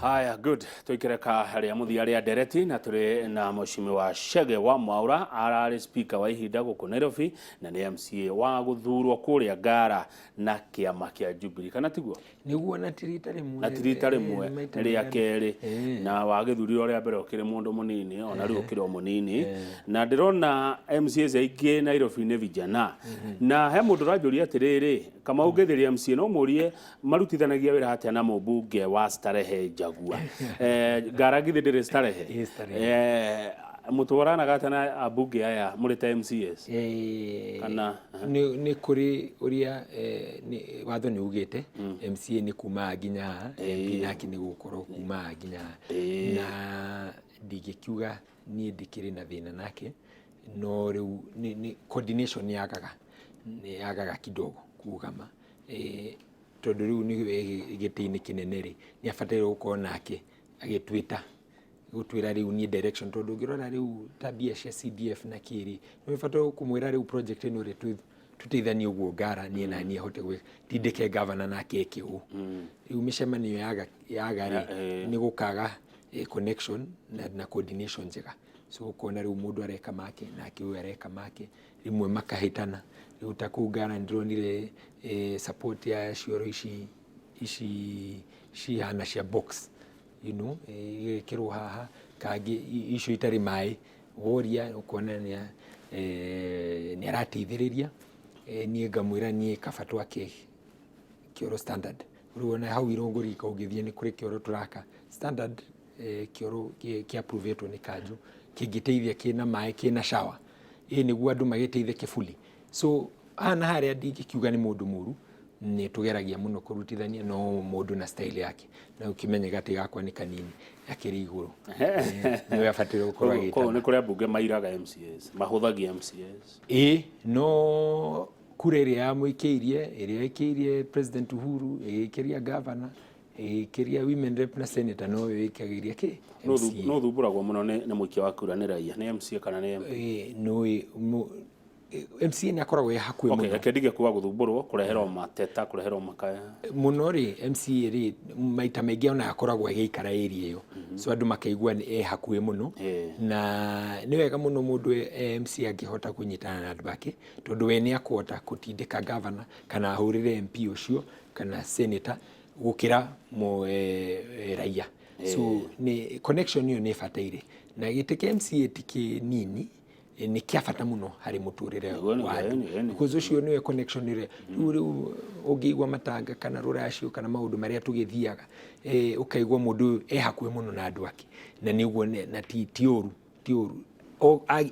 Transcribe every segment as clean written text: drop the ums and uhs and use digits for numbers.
Haya, good. Tuikireka haria muthia ria dereti na turi na Mheshimiwa Chege Mwaura arari speaker wa ihinda guku Nairobi na ni MCA wa guthurwo kuria Ngara na kiama kia Jubilee kana tiguo niguo na tirita rimwe ria keri na wa githuriro ria mbere okire mundu munini ona ri okire munini na ndirona MCA aingĩ Nairobi ni vijana na he mundu rajuria atiriri kama ungithiria MCA no murie marutithanagia wira hatia na umbunge wa Starehe Jagua Ngara githi ndiri Starehe mutwarana gatana abunge aya muri ta MCAs kana ni kuri uria ni watho ni ugite MCA ni kuma nginya MP naki ni gukoro kuma nginya na ndigikiuga ni ndikiri na thina nake no riu ni coordination yagaga kidogo kugama tondu riu ni gitini kinene ri ni afatire gukorwo nake agitwita gutwira riu ni direction tondu ngirora riu tabia cia CDF na kiri no ifatire kumwira riu project ino ri tutithanie uguo Ngara ni na ni hote tindike governor nake kiu riu mishemanio yaga ri ni gukaga connection na coordination njega so kona riu mundu areka make na kiu areka make rimwe makahitana riu ta ku Ngara ndronire support ya cioro ici hana cia box you know kirwo haha kagi icio itari mai woria ukona ni arateithiriria ni ngamwira ni kafatwa ke kioro standard ruona hau irongori kaugithie ni kuri kioro turaka standard kioro ki approveto ni kanju kingiteithia kina mai kina shower niguo andu magiteithia kifuli so ana haria ndikiuga ni mundu muru ni tugeragia muno kurutithania no mundu na style yake na ukimenya gati gakwa ni kanini yakiri iguru ni yafatira gukorwa gita ni kuri abunge mairaga MCAs mahuthagia MCAs no kureria ya muikirie iria ikirie president Uhuru ikiria governor ikiria women rep na senator no wikagiria ki no thuburagwo muno ni muikia wa kura ni raia ni MCA kana ni MP no MCA ni akoragwo hakuwe muno okay akendige kuwa guthumburwo kureherwo mateta kureherwo makaya muno ri MCA ri maita maingi ona akoragwo agikara area iyo so andu makaigua ni hakuwe muno na ni wega muno mundu MCA angihota kunyitana na andu ake tondu we ni akota kutindika governor kana ahurire MP ucio kana senator gukira mu raia so ni connection iyo ni fataire na gitike MCA tiki nini ni kiafata muno hari muturire wa because ucio niwe connection ire riu ugigwa matanga kana ruracio kana maundu maria tugithiaga ukaigwa mundu hakuwe muno na andu ake na niguo na tioru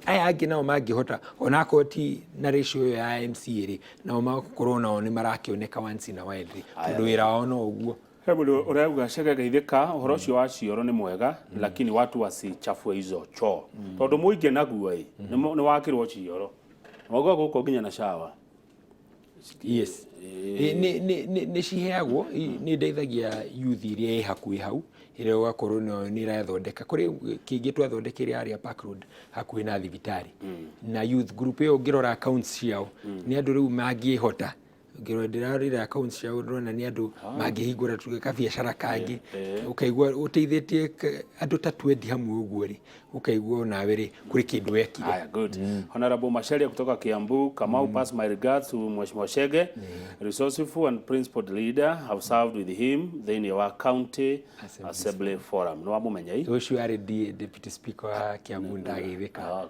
aya angi nao mangihota ona koti na ratio ya MCA ri nao makorwo nao ni marakioneka once in a while tondu wira wao no uguo hebu urauga Chege geithika uhoro cio wa cioro ni mwega lakini watu wasichafue hizo choo tondu muingi naguo ni wakirwo cioro mogo guko nginya na shower yes ni ciheagwo ni ndeithagia youth iria hakuhi hau ire wakorwo ni rathondeka kuri kingi twathondekire aria Park Road hakuhi na thibitari na youth group yo ngirora accounts ciao ni andu riu mangihota ngiro ndirarira accounts cia ndrona ni andu mangihingura tugeka biashara kangi ukaigua uteithĩtie andu ta 20 hamwe uguo ri ukaigua nawe ri kuri kindu ekire haya good honorable Macharia kutoka Kiambu Kamau pass my regards to Mheshimiwa Chege resourceful and principled leader have served with him in our county assembly forum no amumenya hii ucio ari deputy speaker wa Kiambu ndagithika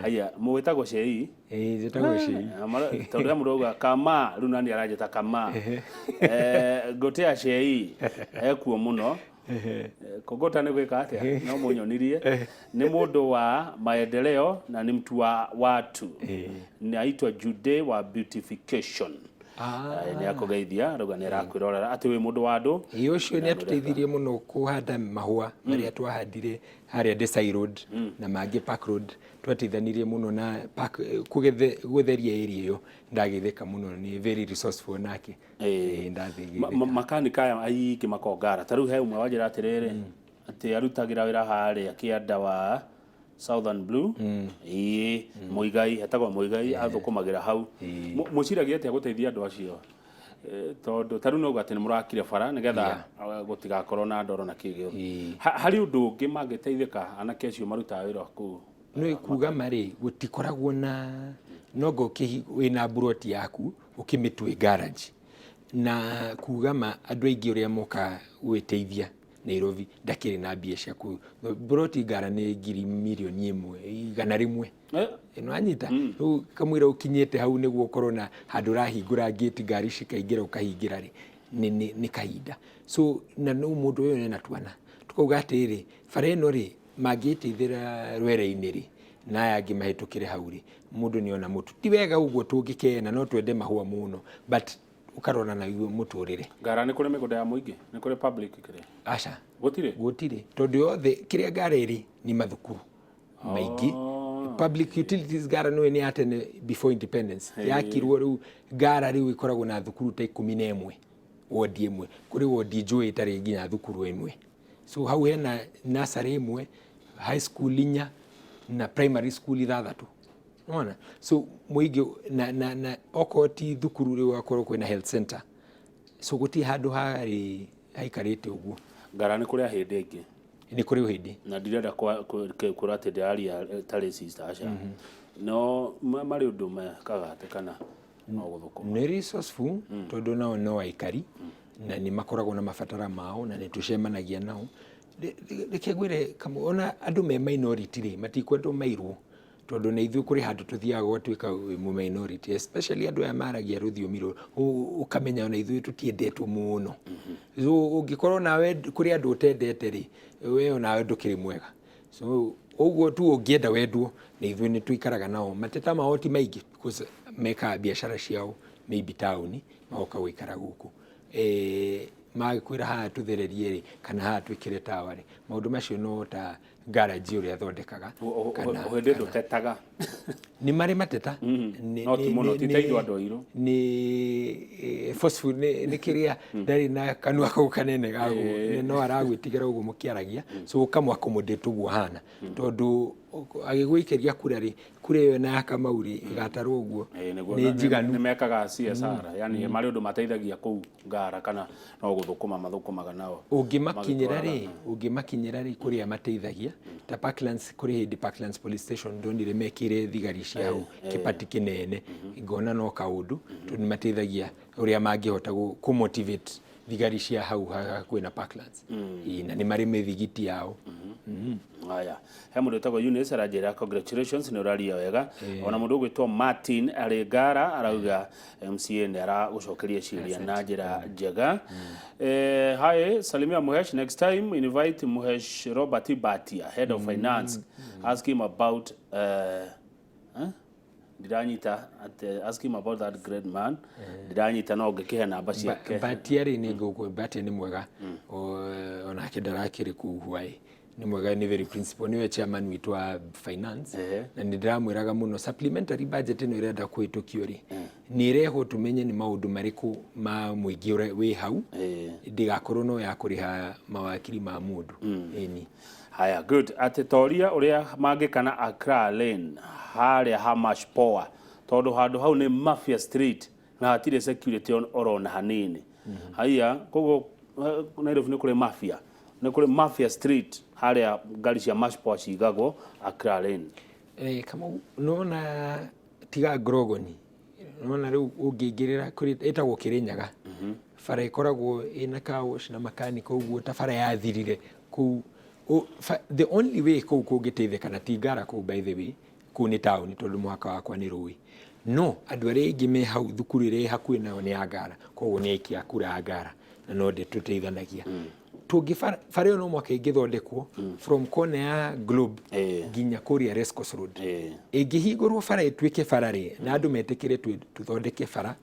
haya muwetagwo Chei jetagwo Chei tondu amuroga kama runa ni arajeta kama gotea Chei ekuo muno kogota ni gwika atia no munyonirie ni mundu wa maendeleo na ni mtu wa watu ni aitwa Jude wa beautification ni akogeithia ruga ni rakwirora ati wi mundu wa andu ucio ni atuteithirie muno kuhanda mahua maria twahandire haria Desai Road na mangi Park Road twatithanirie muno na gutheria area iyo ndagitheka muno ni very resourceful nake ndathigi makanika aya aiki makongara taru he umwe wajira atiriri ati arutagira wira haria kianda wa Southern Blue muigai hetagwo muigai athukumagira hau muciragia ati guteithia andu acio tondu taru no gatene murakire bara nigetha gutigakorwo na ndoro na kigio hari undu ungi mangiteithika anake acio maruta wira ku no ikuga mari gutikoragwo na nogo wina buroti yaku ukimitwe garage na kuga ma andu aingi uria moka gwiteithia Nairobi ndakiri na mbia cia ku buroti Ngara ni ngiri milioni 1.1 ino anyita kamwira ukinyete hau niguo ukorwo na handu rahingura gate ngari cikaingira ukahingira ri ni kahinda so na no mundu uyu nena twana tukauga atiri bara ino ri mangiteithira rwere-ini ri na yangi mahitukire hau ri mundu ni ona mutu ti wega uguo tungikena no twende mahua muno but ukarona na muturire Ngara ni kuri migunda ya muingi ni kuri public kire aca gutire tondu yothe kiria Ngara iri ni mathukuru maingi public utilities Ngara no ni atene before independence yakirwo riu Ngara riu ikoragwo na thukuru ta 11 wodi imwe kuri wodi njui itari nginya thukuru imwe so hau hena nursery imwe high school inya na primary school 3 unaona so muigi na okoti thukuru riu akorwo kwina health center so guti handu hari haikarite uguo Ngara ni kuria hindi ingi ni kuri hindi na ndirenda kurate diary tari sister aca no mari undu makagate kana no guthukuma ni resourceful tondu nao no aikari na ni makoragwo na mabatara mao na ni tucemanagia nao rekegwire kamona andu me minority ri matikwendwo mairwo tondu na ithu kuri handu tuthiaga gwatuika mu minority especially andu aya maragia ruthiomi ru ukamenya ona ithu tutiendetwo muno so ungikorwo nawe kuri andu utendete ri we ona ndukiri mwega so uguo tu ungienda wendwo na ithu ni tuikaraga nao mateta mao ti maingi because meka biashara ciao maybe town maoka gwikara guku magikwira ha tuthererie ri kana ha twikire tawa ri maundu macio no ta garage uria thondekaga kana uhende ndutetaga ni mari mateta no ti muno ti taindo andu airu ni phosphor ni kiria ndari na kanua kau kanene gago no aragwitigira uguo mukiaragia so ukamwa accommodate uguo hana tondu agigwikiria kura ri kure yo na Kamauri igatarwo uguo ni njiganu ni mekaga CSR yani mari undu mateithagia ku Ngara kana no guthukuma mathukumaga nao ungimakinyira ri kuria mateithagia ta Parklands kuri hindi Parklands police station ndonire mekire thigari ciao kipati kinene ngona no kaundu tondu mateithagia uria mangihota ku motivate thigari cia hau kwina Parklands na ni mari methigiti yao aya he mundu tago Eunice arajira congratulations ni uraria wega ona mundu gwitwa Martin ari Ngara arauga MCA ni ara gucokeria ciria na njira njega hi salimia Muhesh next time invite Muhesh Robert Batia head of finance ask him about diranyita ask him about that great man diranyita no ngikihe namba ciake Batia ri ni ngugo Batia ni mwega ona kidarakiri ku Huai ni mwega ni very principal niwe chairman witu wa finance na ndiramwiraga muno supplementary budget no irenda kuitukio ri ni reho tumenye ni maundu mariku ma muingi wi hau ndigakorwo no ya kuriha mawakiri ma mundu eni haya good atetoria uria mangikana Accra Lane haria Hamash Power tondu handu hau ni Mafia Street na hatire security orona hanini haya kogo Nairobi ni kule Mafia ni kule Mafia Street haria ngari cia Mash Power cigagwo Accra Lane kama nona tiga Grogoni nona riu ungingirira kuri etagwo Kirinyaga bara ikoragwo ina kawash na mechanic uguo ta bara yathirire ku the only way ku kugiteithika na tingara ku by the way ku ni town tondu mwaka wakwa ni rui no andu aria ingi me hau thukuru ire hakuĩ nao ni Ngara koguo ni ikia kura Ngara na no de tuteithanagia tungifara yo no mwaka ingithondekwo from corner ya Globe nginya kuria Rescos Road ingihingurwo bara itwike bara ri na andu metekire tuthondeke bara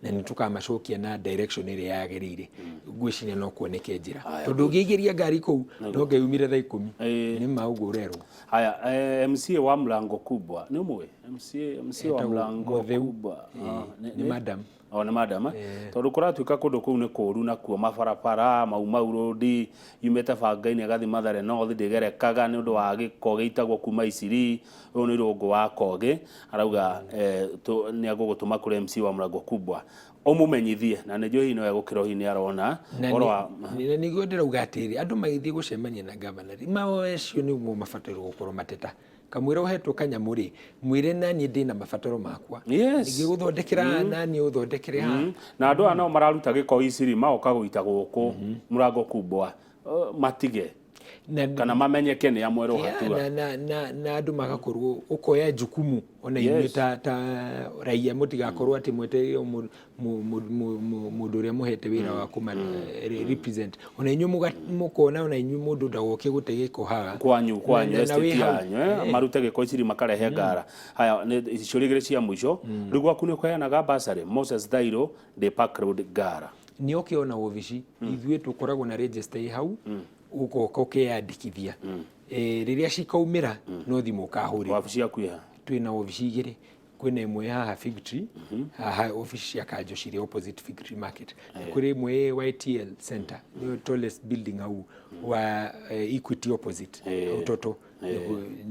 na ni tukamacokia na direction ire yagerire gwiciria no kuoneke njira tondu ngigiria ngari ku no ngeyumire thaa 10 ni maugo rero haya MCA wa mlango kubwa ni umwe MCA wa mlango kubwa ni madam ona madam tondu kuratuika kundu kuu ni kuru na kuo mabarabara mau road yumete bangaini agathi Mathare North ndigerekaga ni undu wa giko gitagwo kuma Isiri uyu ni rungu wa Kogi arauga ni agugutuma kuri MC wa Mrango Kubwa umumenyithie na nĩ njũĩ no egũkĩra hinya arona oro ni gondera ugatiri andu magithie gucemania na governor maoecio ni mo mabataro gukorwo mateta kamwira uhetwo kanyamuri mwire nani ndina mabataro makwa ngiguthondekera nani uthondekere ha na andu ana mararuta giko Isiri maoka guita guku Mrango Kubwa matige kana mamenyeke ni amwero hatua na andu magakorwo ukoya jukumu ona inyuĩ ta raia mutigakorwo ati mwetereire mundu uria muhete wira wa kuma represent ona inyuĩ mukona ona inyuĩ mundu ndagoke gute giko haga kwanyu estate yanyu marute giko Isiri makarehe Ngara haya ni ciũria cia mũico rĩu gwaku nĩ kũheanaga basarĩ Moses Thairo de Park Road Ngara ni okiona obici ithuĩ tukoragwo na register hau uko ukeyandikithia riria cikaumira no thimu kahuri wabici yaku ya twina obici igiri kwina imwe haha Fig Tree haha obici ya Kanjo ciri opposite Fig Tree Market kuri imwe YTL Center the tallest building au wa Equity opposite utoto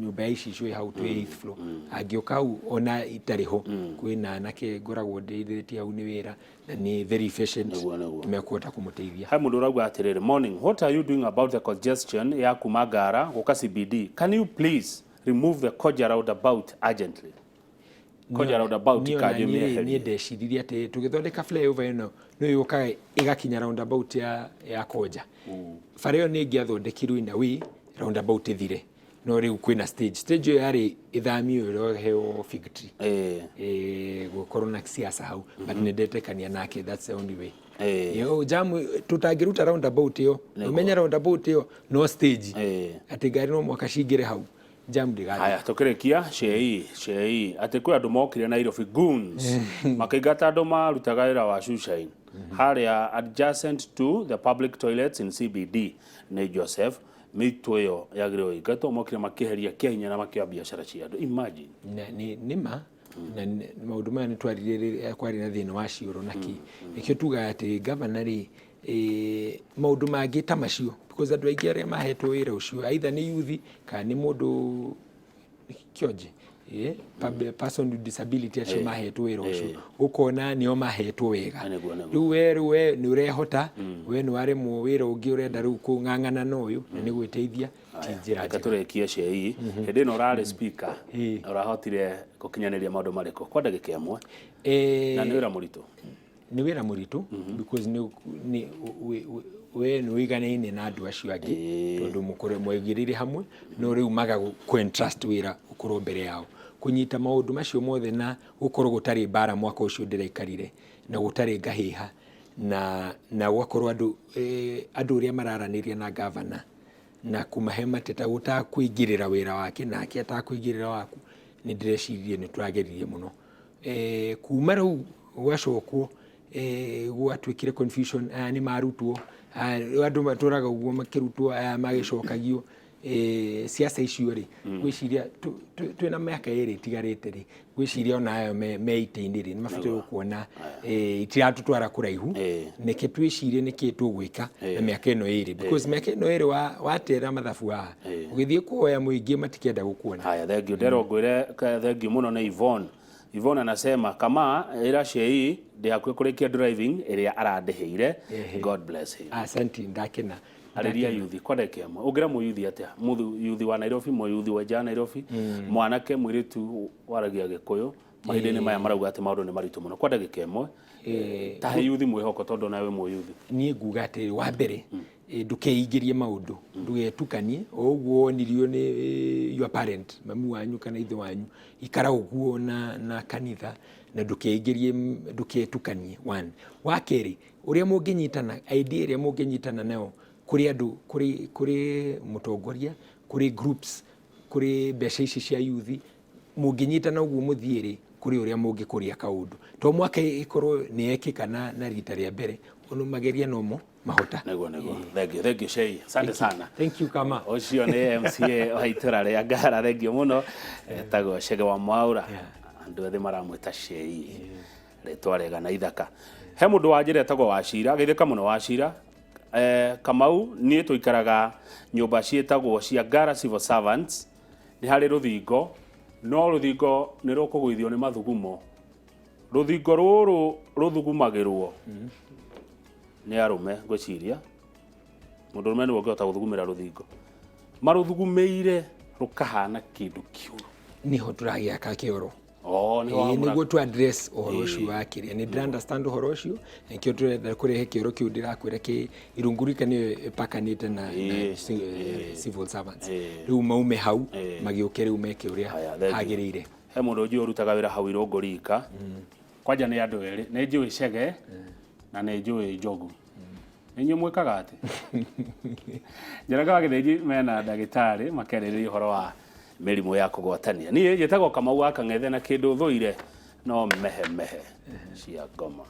nyumba ici cui hau tu 8th floor agioka au ona itariho kwina nake ngoragwo ndeithĩtie hau ni wira na ni very efficient mekuota kumuteithia hai mundu urauga atiriri morning what are you doing about the congestion ya kuma Ngara guka CBD can you please remove the Koja roundabout urgently Koja roundabout kajumia ni ndeciriria ati tugithondeka flyover ino no yuka igakinya roundabout ya Koja fareo ni ngiathondekirwo ina wi roundabout ithire no riu kwina stage yo yari ithamio roheo Fig Tree gukorwo na siasa hau but nindetekania nake that's the only way yo jamu tutagiruta roundabout yo umenya roundabout yo no stage ati gari no mwaka cingire hau jam digari haya tukirekia shei ati kwi andu mokire na Nairobi goons makaigata andu marutaga wira wa shoeshine haria adjacent to the public toilets in CBD ni Joseph mitweyo yagiro igato mokire makiheria Kenya na makia biashara cia andu imagine nima na maundu maya ni twarire kwari na thina wa cioro naki ikio tuga ati governor maundu mangi ta macio because andu aingi aria mahetwo wira ucio either ni youth kana ni mundu kioje person with disability acio mahetwo wira ucio ukona nio mahetwo wega riu we ni urehota we ni wari mu wira ungi urenda riu kung'ang'ana na uyu na ni gwiteithia tinjira katurekia cei hindi no rari speaker urahotire gukinyaniria maundu mariko kwa ndagika imwe na ni wira muritu because ni we ni wiganaine na andu acio angi tondu mukore mwegirire hamwe no riu maga ku entrust wira ukorwo mbere yao kunyita maundu macio mothe na ukorwo gutari bara mwaka ucio ndireikarire na gutari ngahiha na gwakorwo andu uria mararaniria na governor na kumahe mateta gutakwingirira wira wake nake atakwingirira waku ni ndirecirie ni turageririe muno kuma riu gwacokwo gwatwikire confusion ni marutwo andu maturaga uguo makirutwo magicokagio siasa icio ri gwiciria twina miaka iri tigarite ri gwiciria ona ayo meite-ini ri mabataro kuona itiratutwara kuraihu niki twicirie niki tugwika na miaka ino iri because miaka ino iri watera mathabu haha ugithie kuoya muingi matikenda gukuona haya thengio nderongwire thengio muno na Yvonne anasema kama ira shei ndiakwe kurikia driving iria arandiheire God bless him asante ndakena ariria yuthi kodeke amwe ugira mu yuthi atia mu yuthi wa Nairobi mu yuthi wa jana Nairobi mwanake mwiritu waragia gikuyu mahindini maya marauga ati maundu ni maritu muno kodeke amwe tahe yuthi mwihoko tondu nawe mu yuthi nie nguga ati wa mbere ndukeingirie maundu ndugetukanie oguo nirio ni your parent mamu wanyu kana ithe wanyu ikara uguo na kanitha na nduketukanie one wakeri uria munginyitana idea iria munginyitana nayo kuri andu kuri mutongoria kuri groups kuri mbeca ici cia youth munginyitana uguo muthiiri kuri uria mungikuria kaundu to mwaka ikorwo ni ekika na rita ria mbere ono mageria nomo mahota nego thank you Shei asante sana thank you kama ocio ni MCA wa itura ria Ngara thank you muno tago Chege Mwaura andu othe maramwita Shei ritwa rega na ithaka he mundu wanjire etagwo Wachira geithika muno Wachira Kamau nie tuikaraga nyumba cietagwo cia Ngara Civil Servants ni hari ruthingo no ruthingo ni rukugwithio ni mathugumo ruthingo ruru ruthugumagirwo ni arume ngwiciria mundu rume ni wongota guthugumira ruthingo maruthugumeire rukahana kindu kiuru niho turagiaka kioro niguo tu address uhoro ucio wakiria ni understand uhoro ucio nikio turenda kurehe kioro kiu ndirakwira ki irungurika ni pakanite na civil servants riu maume hau magiuke riu meke uria hagirire he mundu uju urutaga wira hau irungurika kwanja ni andu eri ni njui Chege na ni njui Njogu ninyu mwikaga ati njaraga githinji mena ndagitari makereriria uhoro wa mirimu ya kugwatania nie njitagwo Kamau aka ng'ethe na kindu thuire no mehe cia ngoma.